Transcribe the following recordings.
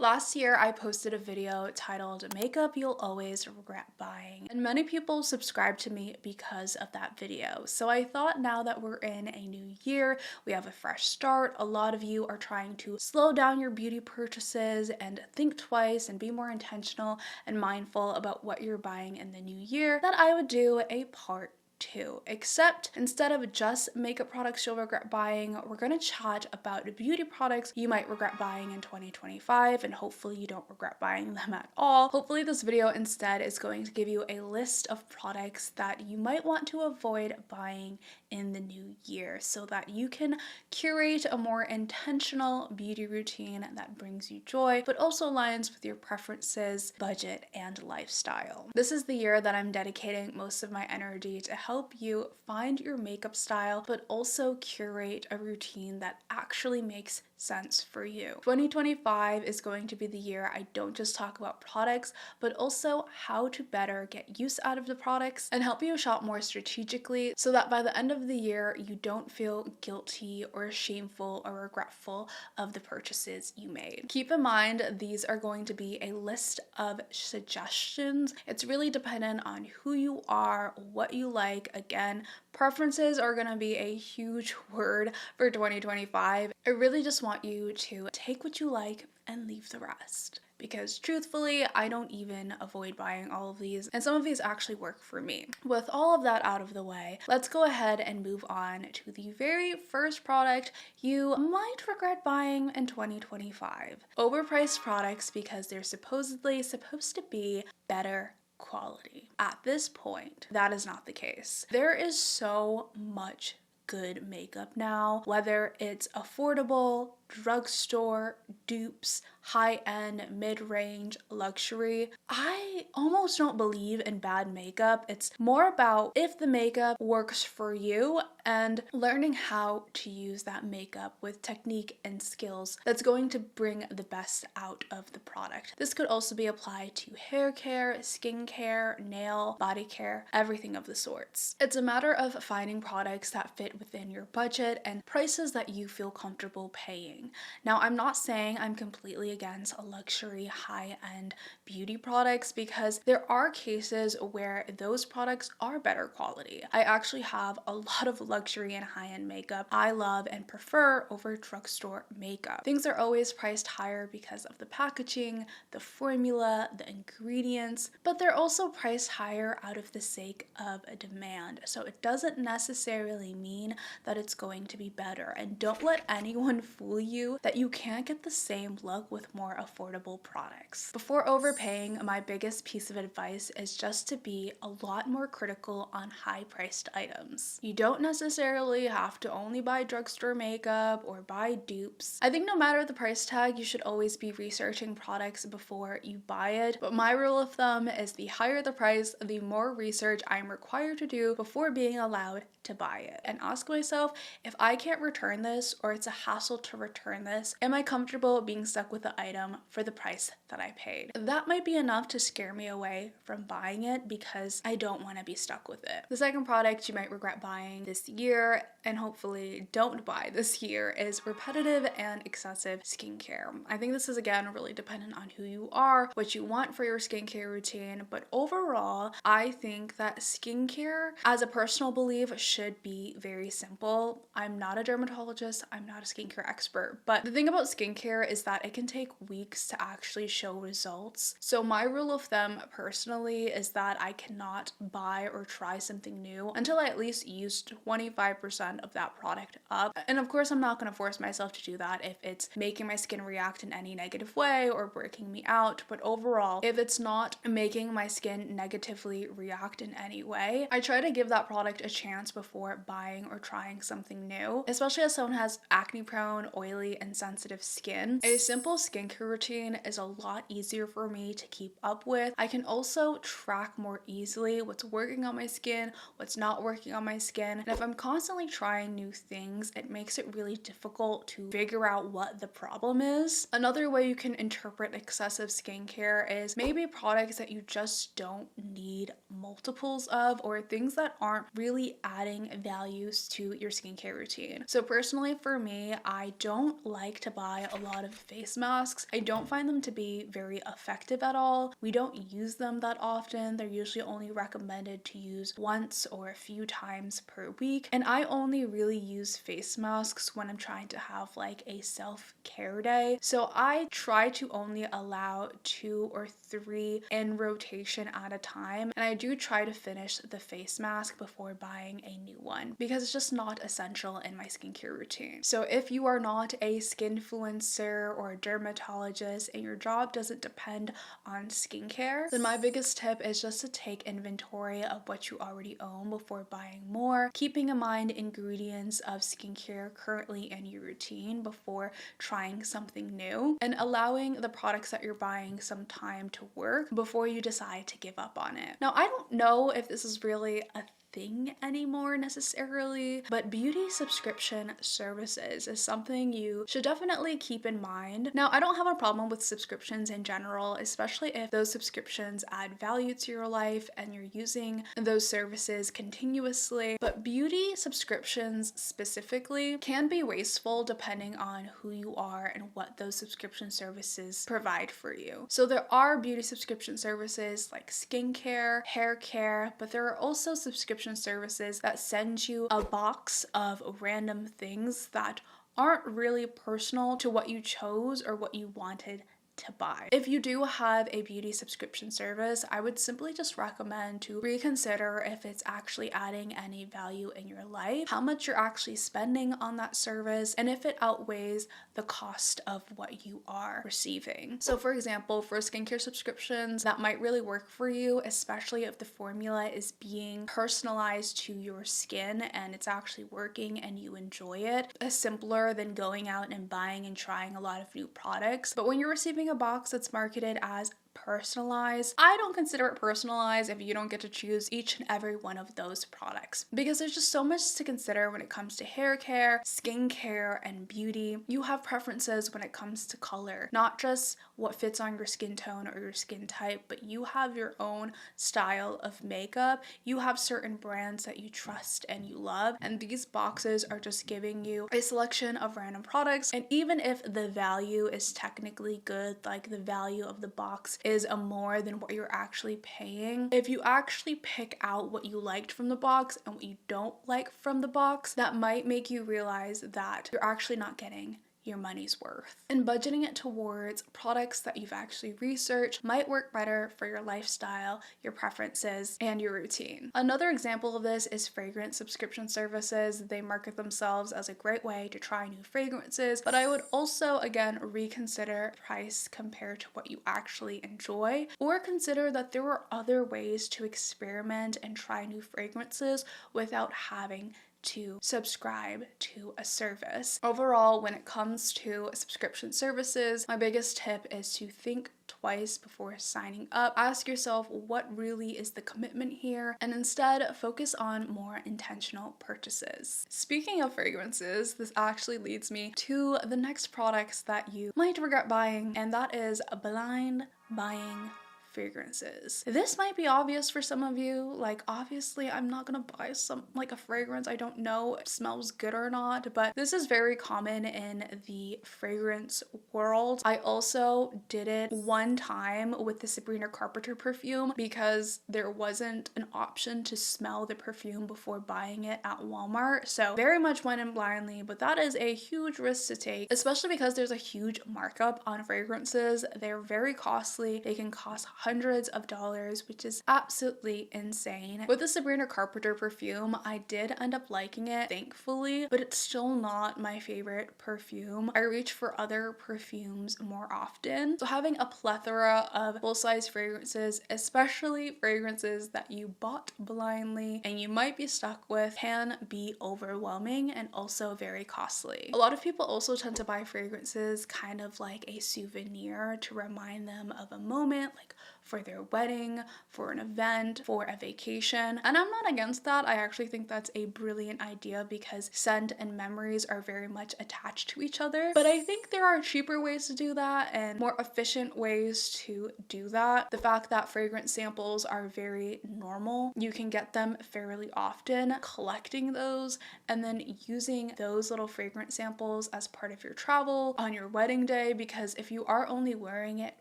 Last year, I posted a video titled Makeup You'll Always Regret Buying, and many people subscribed to me because of that video. So I thought now that we're in a new year, we have a fresh start, a lot of you are trying to slow down your beauty purchases and think twice and be more intentional and mindful about what you're buying in the new year, that I would do a part 2. Except instead of just makeup products you'll regret buying, we're going to chat about beauty products you might regret buying in 2025, and hopefully you don't regret buying them at all. Hopefully this video instead is going to give you a list of products that you might want to avoid buying in the new year so that you can curate a more intentional beauty routine that brings you joy but also aligns with your preferences, budget, and lifestyle. This is the year that I'm dedicating most of my energy to help you find your makeup style but also curate a routine that actually makes sense for you. 2025 is going to be the year I don't just talk about products but also how to better get use out of the products and help you shop more strategically so that by the end of the year you don't feel guilty or shameful or regretful of the purchases you made. Keep in mind these are going to be a list of suggestions. It's really dependent on who you are, what you like. Again, preferences are going to be a huge word for 2025. I really just want you to take what you like and leave the rest. Because truthfully, I don't even avoid buying all of these, and some of these actually work for me. With all of that out of the way, let's go ahead and move on to the very first product you might regret buying in 2025. Overpriced products because they're supposedly supposed to be better quality. At this point, that is not the case. There is so much good makeup now, whether it's affordable, drugstore, dupes, high-end, mid-range, luxury. I almost don't believe in bad makeup. It's more about if the makeup works for you and learning how to use that makeup with technique and skills that's going to bring the best out of the product. This could also be applied to hair care, skin care, nail, body care, everything of the sorts. It's a matter of finding products that fit within your budget and prices that you feel comfortable paying. Now, I'm not saying I'm completely against luxury high-end beauty products because there are cases where those products are better quality. I actually have a lot of luxury and high-end makeup I love and prefer over drugstore makeup. Things are always priced higher because of the packaging, the formula, the ingredients, but they're also priced higher out of the sake of a demand. So it doesn't necessarily mean that it's going to be better. And don't let anyone fool you that you can't get the same look with more affordable products. Before overpaying, my biggest piece of advice is just to be a lot more critical on high-priced items. You don't necessarily have to only buy drugstore makeup or buy dupes. I think no matter the price tag, you should always be researching products before you buy it. But my rule of thumb is the higher the price, the more research I'm required to do before being allowed to buy it. And ask myself, if I can't return this or it's a hassle to return this, am I comfortable being stuck with the item for the price that I paid? That might be enough to scare me away from buying it because I don't want to be stuck with it. The second product you might regret buying this year, and hopefully don't buy this year, is repetitive and excessive skincare. I think this is again really dependent on who you are, what you want for your skincare routine, but overall, I think that skincare as a personal belief should be very simple. I'm not a dermatologist, I'm not a skincare expert, but the thing about skincare is that it can take weeks to actually show results. So my rule of thumb personally is that I cannot buy or try something new until I at least use 25% of that product up. And of course, I'm not going to force myself to do that if it's making my skin react in any negative way or breaking me out. But overall, if it's not making my skin negatively react in any way, I try to give that product a chance before buying or trying something new, especially as someone has acne prone, oily, and sensitive skin. A simple skincare routine is a lot easier for me to keep up with. I can also track more easily what's working on my skin, what's not working on my skin. And if I'm constantly trying new things, it makes it really difficult to figure out what the problem is. Another way you can interpret excessive skincare is maybe products that you just don't need multiples of, or things that aren't really adding values to your skincare routine. So personally for me, I don't don't like to buy a lot of face masks. I don't find them to be very effective at all. We don't use them that often. They're usually only recommended to use once or a few times per week. And I only really use face masks when I'm trying to have like a self-care day. So I try to only allow 2 or 3 in rotation at a time. And I do try to finish the face mask before buying a new one because it's just not essential in my skincare routine. So if you are not a skinfluencer or a dermatologist and your job doesn't depend on skincare, then my biggest tip is just to take inventory of what you already own before buying more, keeping in mind ingredients of skincare currently in your routine before trying something new, and allowing the products that you're buying some time to work before you decide to give up on it. Now, I don't know if this is really a thing anymore necessarily, but beauty subscription services is something you should definitely keep in mind. Now, I don't have a problem with subscriptions in general, especially if those subscriptions add value to your life and you're using those services continuously, but beauty subscriptions specifically can be wasteful depending on who you are and what those subscription services provide for you. So there are beauty subscription services like skincare, hair care, but there are also subscription services that send you a box of random things that aren't really personal to what you chose or what you wanted to buy. If you do have a beauty subscription service, I would simply just recommend to reconsider if it's actually adding any value in your life, how much you're actually spending on that service, and if it outweighs the cost of what you are receiving. So for example, for skincare subscriptions, that might really work for you, especially if the formula is being personalized to your skin and it's actually working and you enjoy it. It's simpler than going out and buying and trying a lot of new products. But when you're receiving a box that's marketed as personalized, I don't consider it personalized if you don't get to choose each and every one of those products, because there's just so much to consider when it comes to hair care, skincare, and beauty. You have preferences when it comes to color, not just what fits on your skin tone or your skin type, but you have your own style of makeup. You have certain brands that you trust and you love, and these boxes are just giving you a selection of random products. And even if the value is technically good, like the value of the box is a more than what you're actually paying, if you actually pick out what you liked from the box and what you don't like from the box, that might make you realize that you're actually not getting your money's worth. And budgeting it towards products that you've actually researched might work better for your lifestyle, your preferences, and your routine. Another example of this is fragrance subscription services. They market themselves as a great way to try new fragrances, but I would also again reconsider price compared to what you actually enjoy, or consider that there are other ways to experiment and try new fragrances without having to subscribe to a service. Overall, when it comes to subscription services, my biggest tip is to think twice before signing up. Ask yourself what really is the commitment here, and instead focus on more intentional purchases. Speaking of fragrances, this actually leads me to the next products that you might regret buying, and that is blind buying fragrances. This might be obvious for some of you, like obviously I'm not gonna buy a fragrance I don't know if it smells good or not, but this is very common in the fragrance world. I also did it one time with the Sabrina Carpenter perfume because there wasn't an option to smell the perfume before buying it at Walmart, so very much went in blindly, but that is a huge risk to take, especially because there's a huge markup on fragrances. They're very costly. They can cost hundreds of dollars, which is absolutely insane. With the Sabrina Carpenter perfume, I did end up liking it, thankfully, but it's still not my favorite perfume. I reach for other perfumes more often. So having a plethora of full-size fragrances, especially fragrances that you bought blindly and you might be stuck with, can be overwhelming and also very costly. A lot of people also tend to buy fragrances kind of like a souvenir to remind them of a moment, like for their wedding, for an event, for a vacation. And I'm not against that. I actually think that's a brilliant idea because scent and memories are very much attached to each other. But I think there are cheaper ways to do that and more efficient ways to do that. The fact that fragrance samples are very normal, you can get them fairly often, collecting those and then using those little fragrance samples as part of your travel on your wedding day, because if you are only wearing it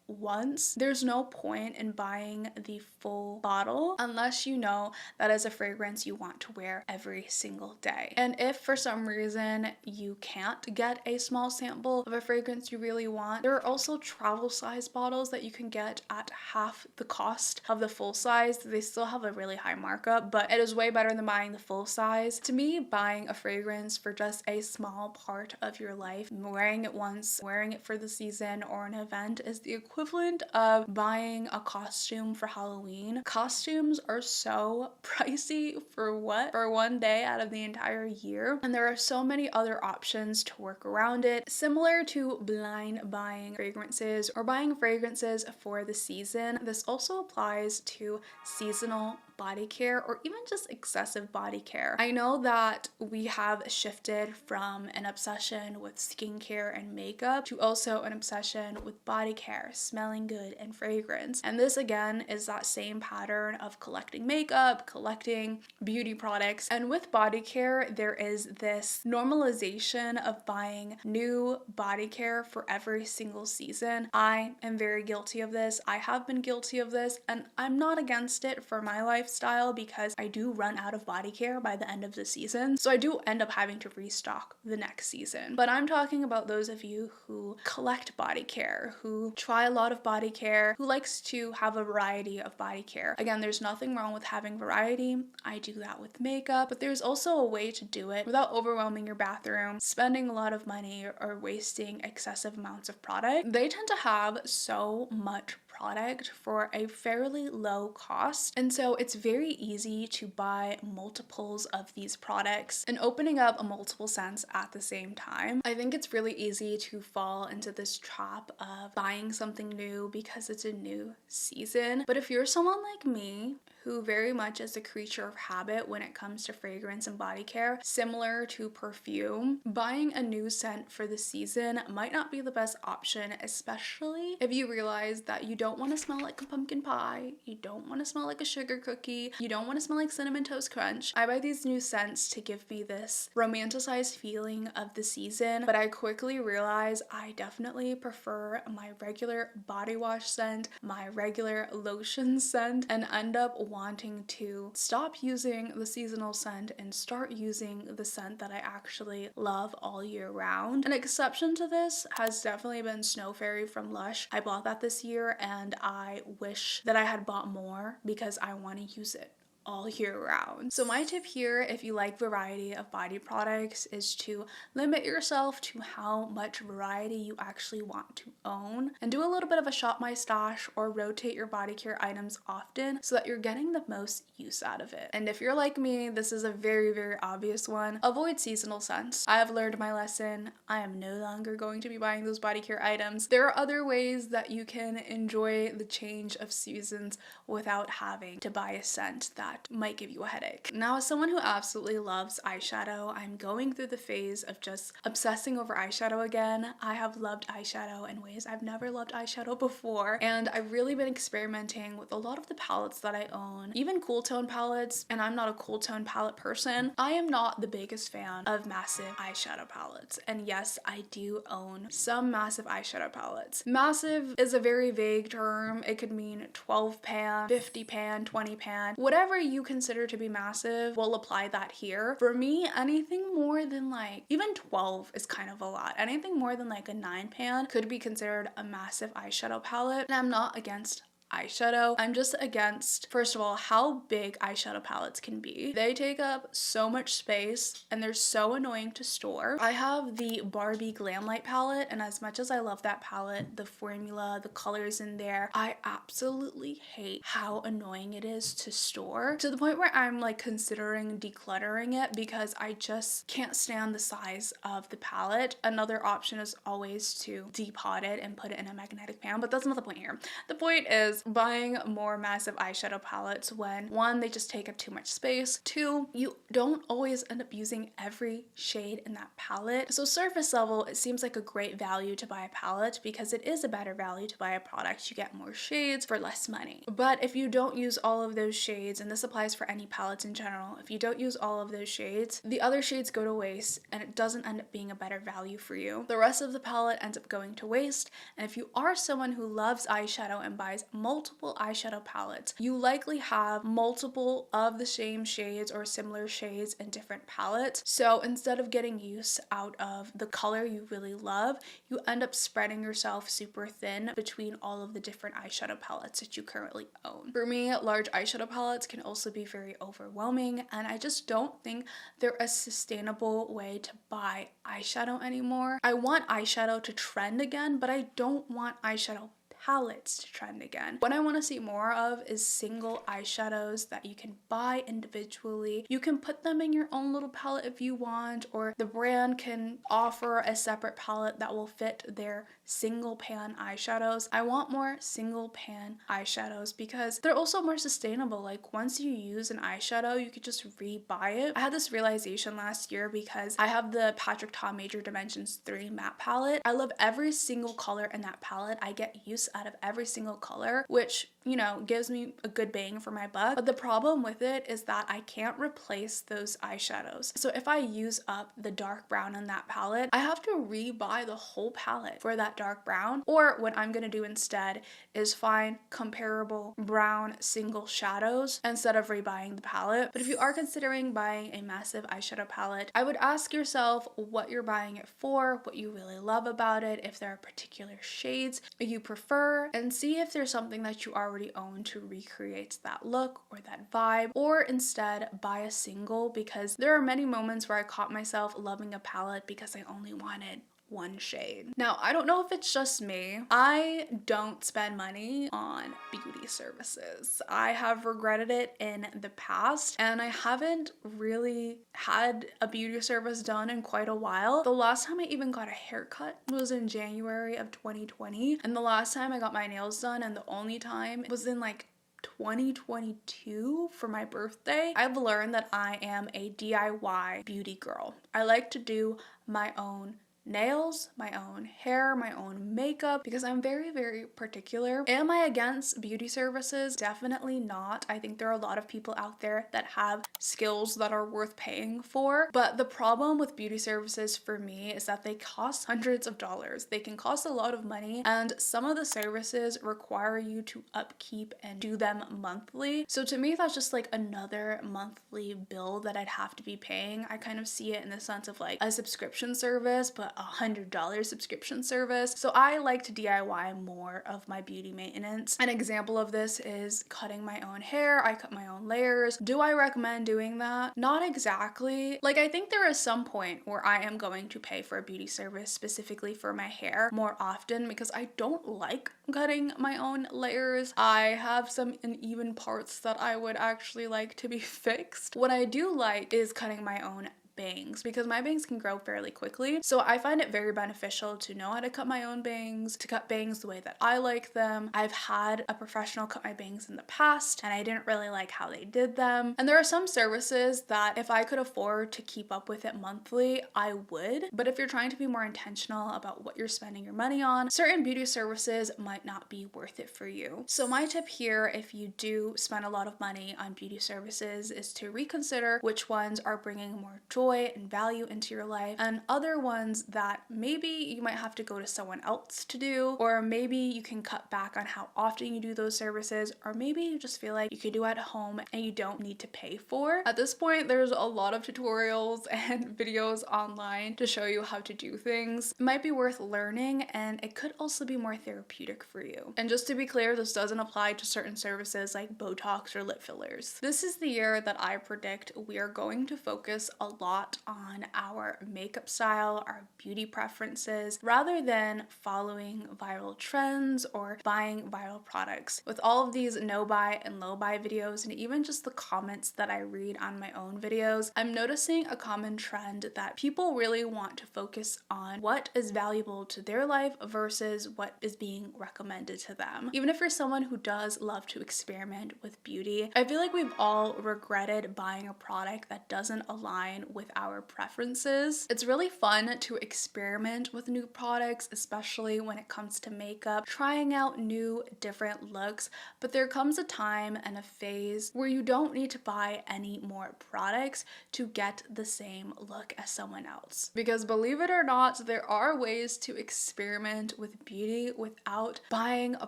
once, there's no point in buying the full bottle unless you know that is a fragrance you want to wear every single day. And if for some reason you can't get a small sample of a fragrance you really want, there are also travel size bottles that you can get at half the cost of the full size. They still have a really high markup, but it is way better than buying the full size. To me, buying a fragrance for just a small part of your life, wearing it once, wearing it for the season or an event, is the equivalent of buying a costume for Halloween. Costumes are so pricey for what? For one day out of the entire year. And there are so many other options to work around it, similar to blind buying fragrances or buying fragrances for the season. This also applies to seasonal body care or even just excessive body care. I know that we have shifted from an obsession with skincare and makeup to also an obsession with body care, smelling good, and fragrance. And this again is that same pattern of collecting makeup, collecting beauty products. And with body care, there is this normalization of buying new body care for every single season. I am very guilty of this. I have been guilty of this, and I'm not against it for my lifestyle because I do run out of body care by the end of the season. So I do end up having to restock the next season. But I'm talking about those of you who collect body care, who try a lot of body care, who likes to have a variety of body care. Again, there's nothing wrong with having variety. I do that with makeup, but there's also a way to do it without overwhelming your bathroom, spending a lot of money, or wasting excessive amounts of product. They tend to have so much product for a fairly low cost, and so it's very easy to buy multiples of these products and opening up a multiple scents at the same time. I think it's really easy to fall into this trap of buying something new because it's a new season. But if you're someone like me who very much is a creature of habit when it comes to fragrance and body care, similar to perfume, buying a new scent for the season might not be the best option, especially if you realize that you don't want to smell like a pumpkin pie, you don't want to smell like a sugar cookie, you don't want to smell like cinnamon toast crunch. I buy these new scents to give me this romanticized feeling of the season, but I quickly realize I definitely prefer my regular body wash scent, my regular lotion scent, and end up wanting to stop using the seasonal scent and start using the scent that I actually love all year round. An exception to this has definitely been Snow Fairy from Lush. I bought that this year and I wish that I had bought more because I want to use it all year round. So my tip here, if you like variety of body products, is to limit yourself to how much variety you actually want to own and do a little bit of a shop my stash or rotate your body care items often so that you're getting the most use out of it. And if you're like me, this is a very, very obvious one. Avoid seasonal scents. I have learned my lesson. I am no longer going to be buying those body care items. There are other ways that you can enjoy the change of seasons without having to buy a scent that might give you a headache. Now, as someone who absolutely loves eyeshadow, I'm going through the phase of just obsessing over eyeshadow again. I have loved eyeshadow in ways I've never loved eyeshadow before, and I've really been experimenting with a lot of the palettes that I own, even cool tone palettes, and I'm not a cool tone palette person. I am not the biggest fan of massive eyeshadow palettes, and yes, I do own some massive eyeshadow palettes. Massive is a very vague term. It could mean 12 pan, 50 pan, 20 pan, whatever you consider to be massive, we'll apply that here. For me, anything more than like, even 12 is kind of a lot. Anything more than like a 9 pan could be considered a massive eyeshadow palette, and I'm not against eyeshadow. I'm just against, first of all, how big eyeshadow palettes can be. They take up so much space and they're so annoying to store. I have the Barbie Glamlight palette, and as much as I love that palette, the formula, the colors in there, I absolutely hate how annoying it is to store, to the point where I'm like considering decluttering it because I just can't stand the size of the palette. Another option is always to depot it and put it in a magnetic pan, but that's not the point here. The point is, buying more massive eyeshadow palettes when, one, they just take up too much space, two, you don't always end up using every shade in that palette. So surface level, it seems like a great value to buy a palette because it is a better value to buy a product. You get more shades for less money. But if you don't use all of those shades, and this applies for any palettes in general, if you don't use all of those shades, the other shades go to waste and it doesn't end up being a better value for you. The rest of the palette ends up going to waste. And if you are someone who loves eyeshadow and buys multiple eyeshadow palettes, you likely have multiple of the same shades or similar shades in different palettes. So instead of getting use out of the color you really love, you end up spreading yourself super thin between all of the different eyeshadow palettes that you currently own. For me, large eyeshadow palettes can also be very overwhelming, and I just don't think they're a sustainable way to buy eyeshadow anymore. I want eyeshadow to trend again, but I don't want eyeshadow palettes to trend again. What I want to see more of is single eyeshadows that you can buy individually. You can put them in your own little palette if you want, or the brand can offer a separate palette that will fit their single pan eyeshadows. I want more single pan eyeshadows because they're also more sustainable. Like once you use an eyeshadow, you could just re-buy it. I had this realization last year because I have the Patrick Ta Major Dimensions 3 matte palette. I love every single color in that palette. I get use out of every single color, which, you know, gives me a good bang for my buck. But the problem with it is that I can't replace those eyeshadows. So if I use up the dark brown in that palette, I have to re-buy the whole palette for that dark brown. Or what I'm gonna do instead is find comparable brown single shadows instead of rebuying the palette. But if you are considering buying a massive eyeshadow palette, I would ask yourself what you're buying it for, what you really love about it, if there are particular shades you prefer, and see if there's something that you already own to recreate that look or that vibe, or instead buy a single, because there are many moments where I caught myself loving a palette because I only wanted one shade. Now, I don't know if it's just me. I don't spend money on beauty services. I have regretted it in the past, and I haven't really had a beauty service done in quite a while. The last time I even got a haircut was in January of 2020, and the last time I got my nails done, and the only time, was in like 2022 for my birthday. I've learned that I am a DIY beauty girl. I like to do my own nails, my own hair, my own makeup, because I'm very, very particular. Am I against beauty services? Definitely not. I think there are a lot of people out there that have skills that are worth paying for. But the problem with beauty services for me is that they cost hundreds of dollars. They can cost a lot of money, and some of the services require you to upkeep and do them monthly. So to me, that's just like another monthly bill that I'd have to be paying. I kind of see it in the sense of like a subscription service, but $100 subscription service. So I like to DIY more of my beauty maintenance. An example of this is cutting my own hair. I cut my own layers. Do I recommend doing that? Not exactly. Like, I think there is some point where I am going to pay for a beauty service specifically for my hair more often, because I don't like cutting my own layers. I have some uneven parts that I would actually like to be fixed. What I do like is cutting my own bangs, because my bangs can grow fairly quickly. So I find it very beneficial to know how to cut my own bangs, to cut bangs the way that I like them. I've had a professional cut my bangs in the past, and I didn't really like how they did them. And there are some services that if I could afford to keep up with it monthly, I would. But if you're trying to be more intentional about what you're spending your money on, certain beauty services might not be worth it for you. So my tip here, if you do spend a lot of money on beauty services, is to reconsider which ones are bringing more joy and value into your life, and other ones that maybe you might have to go to someone else to do, or maybe you can cut back on how often you do those services, or maybe you just feel like you can do at home and you don't need to pay for. At this point, there's a lot of tutorials and videos online to show you how to do things. It might be worth learning, and it could also be more therapeutic for you. And just to be clear, this doesn't apply to certain services like Botox or lip fillers. This is the year that I predict we are going to focus a lot lot on our makeup style, our beauty preferences, rather than following viral trends or buying viral products. With all of these no buy and low buy videos, and even just the comments that I read on my own videos, I'm noticing a common trend that people really want to focus on what is valuable to their life versus what is being recommended to them. Even if you're someone who does love to experiment with beauty, I feel like we've all regretted buying a product that doesn't align with our preferences. It's really fun to experiment with new products, especially when it comes to makeup, trying out new different looks, but there comes a time and a phase where you don't need to buy any more products to get the same look as someone else. Because believe it or not, there are ways to experiment with beauty without buying a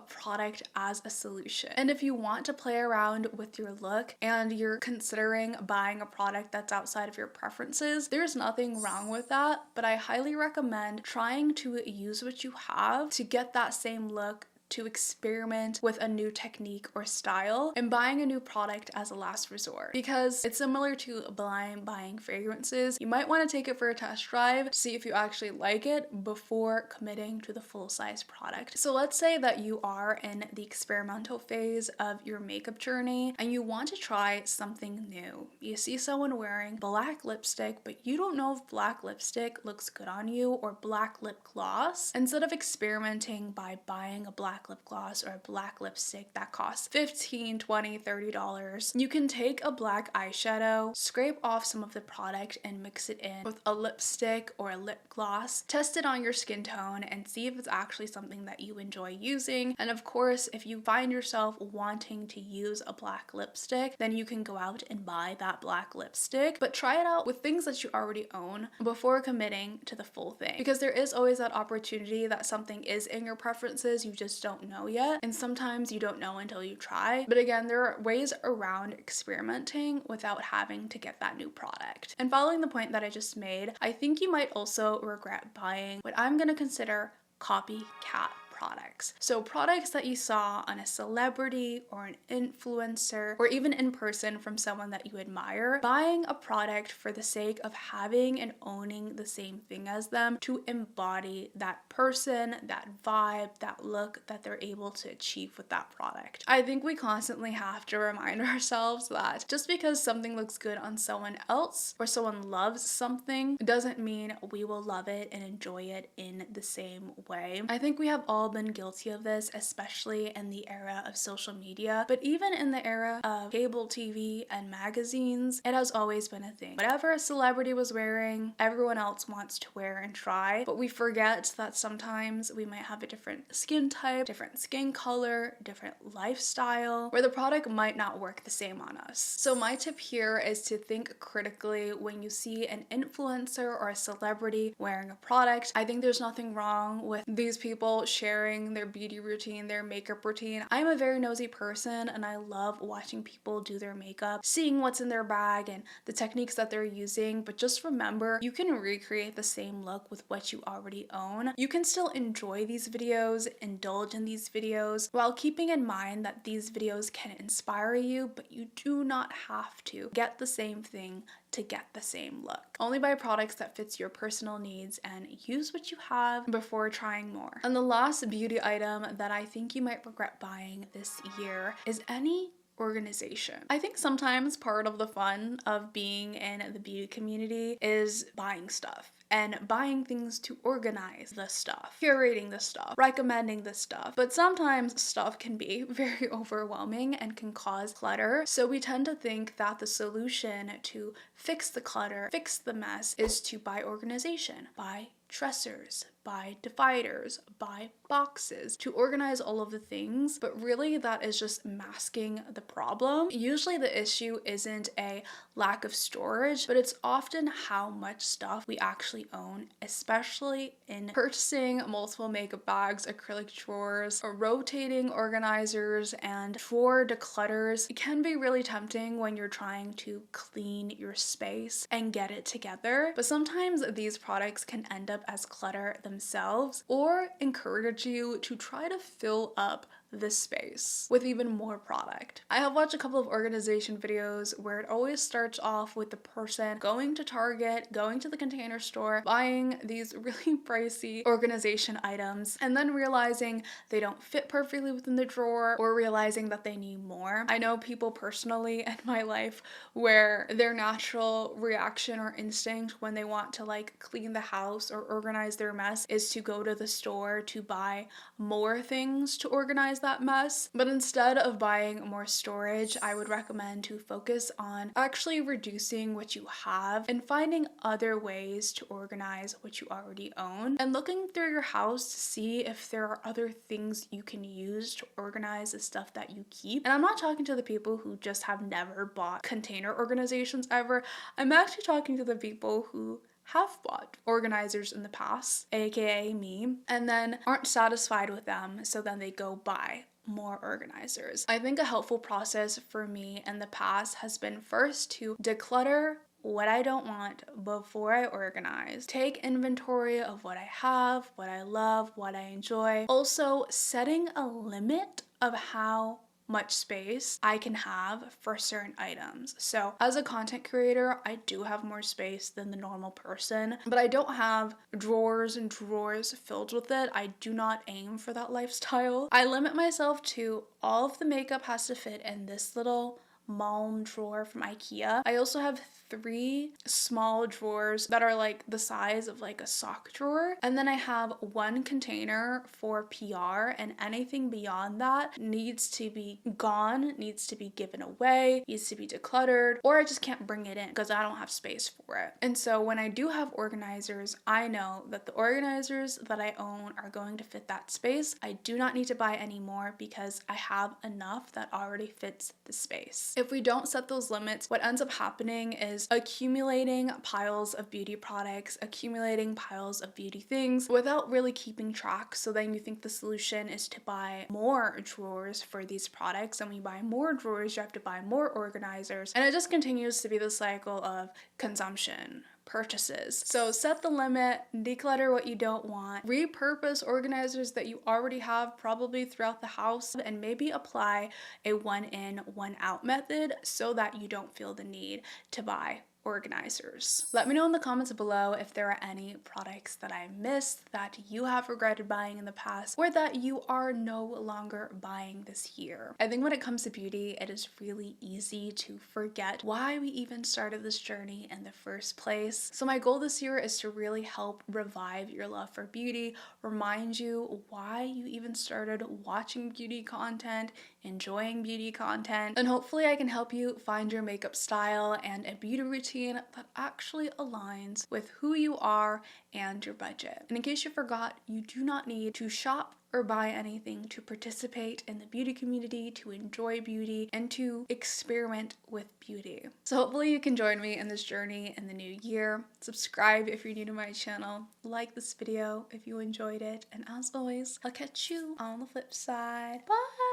product as a solution. And if you want to play around with your look and you're considering buying a product that's outside of your preferences, there's nothing wrong with that, but I highly recommend trying to use what you have to get that same look, to experiment with a new technique or style, and buying a new product as a last resort. Because it's similar to blind buying fragrances. You might want to take it for a test drive, see if you actually like it before committing to the full-size product. So let's say that you are in the experimental phase of your makeup journey and you want to try something new. You see someone wearing black lipstick, but you don't know if black lipstick looks good on you or black lip gloss. Instead of experimenting by buying a black lip gloss or a black lipstick that costs $15, $20, $30, you can take a black eyeshadow, scrape off some of the product and mix it in with a lipstick or a lip gloss, test it on your skin tone and see if it's actually something that you enjoy using. And of course, if you find yourself wanting to use a black lipstick, then you can go out and buy that black lipstick, but try it out with things that you already own before committing to the full thing. Because there is always that opportunity that something is in your preferences, you just don't know yet, and sometimes you don't know until you try. But again, there are ways around experimenting without having to get that new product. And following the point that I just made, I think you might also regret buying what I'm going to consider copycat products. So products that you saw on a celebrity or an influencer or even in person from someone that you admire, buying a product for the sake of having and owning the same thing as them to embody that person, that vibe, that look that they're able to achieve with that product. I think we constantly have to remind ourselves that just because something looks good on someone else or someone loves something doesn't mean we will love it and enjoy it in the same way. I think we have all been guilty of this, especially in the era of social media, but even in the era of cable TV and magazines, it has always been a thing. Whatever a celebrity was wearing, everyone else wants to wear and try, but we forget that sometimes we might have a different skin type, different skin color, different lifestyle, where the product might not work the same on us. So my tip here is to think critically when you see an influencer or a celebrity wearing a product. I think there's nothing wrong with these people sharing their beauty routine, their makeup routine. I'm a very nosy person and I love watching people do their makeup, seeing what's in their bag and the techniques that they're using. But just remember, you can recreate the same look with what you already own. You can still enjoy these videos, indulge in these videos, while keeping in mind that these videos can inspire you, but you do not have to get the same thing to get the same look. Only buy products that fits your personal needs and use what you have before trying more. And the last beauty item that I think you might regret buying this year is any organization. I think sometimes part of the fun of being in the beauty community is buying stuff. And buying things to organize the stuff, curating the stuff, recommending the stuff. But sometimes stuff can be very overwhelming and can cause clutter. So we tend to think that the solution to fix the clutter, fix the mess, is to buy organization, buy dressers, buy dividers, buy boxes to organize all of the things, but really that is just masking the problem. Usually the issue isn't a lack of storage, but it's often how much stuff we actually own, especially in purchasing multiple makeup bags, acrylic drawers, or rotating organizers and drawer declutters. It can be really tempting when you're trying to clean your space and get it together, but sometimes these products can end up as clutter themselves or encourage you to try to fill up this space with even more product. I have watched a couple of organization videos where it always starts off with the person going to Target, going to the Container Store, buying these really pricey organization items, and then realizing they don't fit perfectly within the drawer or realizing that they need more. I know people personally in my life where their natural reaction or instinct when they want to like clean the house or organize their mess is to go to the store to buy more things to organize that mess. But instead of buying more storage, I would recommend to focus on actually reducing what you have and finding other ways to organize what you already own, and looking through your house to see if there are other things you can use to organize the stuff that you keep. And I'm not talking to the people who just have never bought container organizations ever. I'm actually talking to the people who have bought organizers in the past, aka me, and then aren't satisfied with them, so then they go buy more organizers. I think a helpful process for me in the past has been first to declutter what I don't want before I organize. Take inventory of what I have, what I love, what I enjoy. Also, setting a limit of how much space I can have for certain items. So as a content creator, I do have more space than the normal person, but I don't have drawers and drawers filled with it. I do not aim for that lifestyle. I limit myself to all of the makeup has to fit in this little Malm drawer from IKEA. I also have 3 small drawers that are like the size of like a sock drawer. And then I have 1 container for PR, and anything beyond that needs to be gone, needs to be given away, needs to be decluttered, or I just can't bring it in because I don't have space for it. And so when I do have organizers, I know that the organizers that I own are going to fit that space. I do not need to buy any more because I have enough that already fits the space. If we don't set those limits, what ends up happening is accumulating piles of beauty products, accumulating piles of beauty things without really keeping track. So then you think the solution is to buy more drawers for these products, and when you buy more drawers, you have to buy more organizers, and it just continues to be the cycle of consumption, purchases. So set the limit, declutter what you don't want, repurpose organizers that you already have probably throughout the house, and maybe apply a 1 in, 1 out method so that you don't feel the need to buy organizers. Let me know in the comments below if there are any products that I missed that you have regretted buying in the past, or that you are no longer buying this year. I think when it comes to beauty, it is really easy to forget why we even started this journey in the first place. So my goal this year is to really help revive your love for beauty, remind you why you even started watching beauty content, enjoying beauty content, and hopefully I can help you find your makeup style and a beauty routine that actually aligns with who you are and your budget. And in case you forgot, you do not need to shop or buy anything to participate in the beauty community, to enjoy beauty, and to experiment with beauty. So hopefully you can join me in this journey in the new year. Subscribe if you're new to my channel, like this video if you enjoyed it, and as always, I'll catch you on the flip side. Bye!